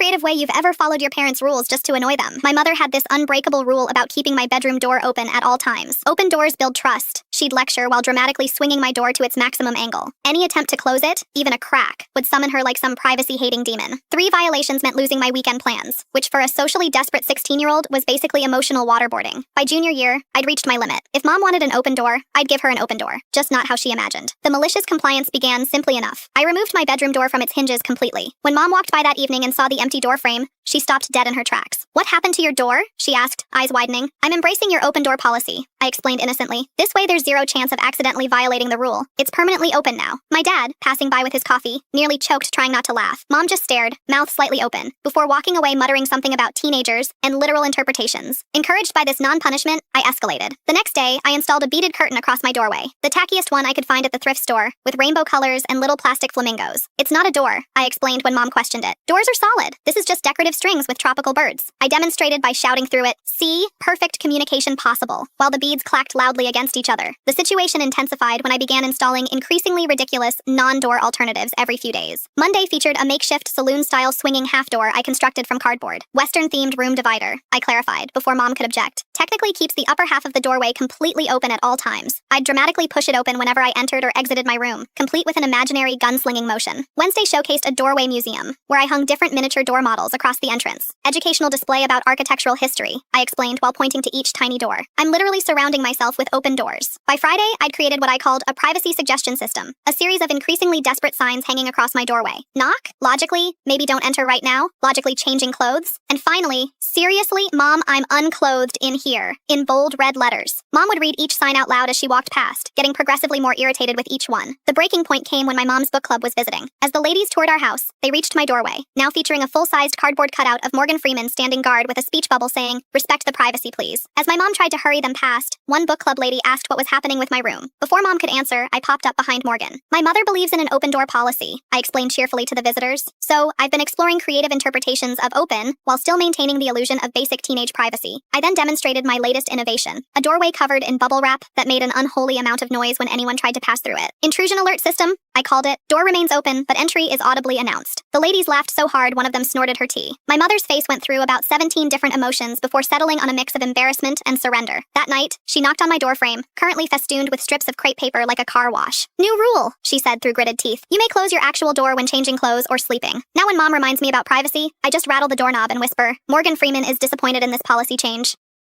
creative way you've ever followed your parents' rules just to annoy them. My mother had this unbreakable rule about keeping my bedroom door open at all times. Open doors build trust, she'd lecture while dramatically swinging my door to its maximum angle. Any attempt to close it, even a crack, would summon her like some privacy-hating demon. 3 violations meant losing my weekend plans, which for a socially desperate 16-year-old was basically emotional waterboarding. By junior year, I'd reached my limit. If mom wanted an open door, I'd give her an open door, just not how she imagined. The malicious compliance began simply enough. I removed my bedroom door from its hinges completely. When mom walked by that evening and saw the empty door frame, she stopped dead in her tracks. "What happened to your door?" she asked, eyes widening. "I'm embracing your open door policy," I explained innocently. "This way there's zero chance of accidentally violating the rule. It's permanently open now." My dad, passing by with his coffee, nearly choked trying not to laugh. Mom just stared, mouth slightly open, before walking away muttering something about teenagers and literal interpretations. Encouraged by this non-punishment, I escalated. The next day, I installed a beaded curtain across my doorway, the tackiest one I could find at the thrift store, with rainbow colors and little plastic flamingos. "It's not a door," I explained when mom questioned it. "Doors are solid. This is just decorative strings with tropical birds." I demonstrated by shouting through it, "See? Perfect communication possible," while the beads clacked loudly against each other. The situation intensified when I began installing increasingly ridiculous, non-door alternatives every few days. Monday featured a makeshift saloon-style swinging half-door I constructed from cardboard. Western-themed room divider, I clarified, before mom could object. Technically keeps the upper half of the doorway completely open at all times. I'd dramatically push it open whenever I entered or exited my room, complete with an imaginary gunslinging motion. Wednesday showcased a doorway museum, where I hung different miniature door models across the entrance. Educational display about architectural history, I explained while pointing to each tiny door. I'm literally surrounding myself with open doors. By Friday, I'd created what I called a privacy suggestion system, a series of increasingly desperate signs hanging across my doorway. Knock, logically, maybe don't enter right now, logically changing clothes, and finally, seriously, mom, I'm unclothed in here, in bold red letters. Mom would read each sign out loud as she walked past, getting progressively more irritated with each one. The breaking point came when my mom's book club was visiting. As the ladies toured our house, they reached my doorway, now featuring a full-sized cardboard cutout of Morgan Freeman standing guard with a speech bubble saying, "Respect the privacy, please." As my mom tried to hurry them past, one book club lady asked what was happening with my room. Before mom could answer, I popped up behind Morgan. "My mother believes in an open door policy," I explained cheerfully to the visitors. "So, I've been exploring creative interpretations of open, while still maintaining the illusion of basic teenage privacy." I then demonstrated my latest innovation, a doorway covered in bubble wrap that made an unholy amount of noise when anyone tried to pass through it. "Intrusion alert system," I called it. "Door remains open, but entry is audibly announced." The ladies laughed so hard one of them snorted her tea. My mother's face went through about 17 different emotions before settling on a mix of embarrassment and surrender. That night, she knocked on my doorframe, currently festooned with strips of crepe paper like a car wash. "New rule," she said through gritted teeth. "You may close your actual door when changing clothes or sleeping." Now when mom reminds me about privacy, I just rattle the doorknob and whisper, "Morgan Freeman is disappointed in this policy change."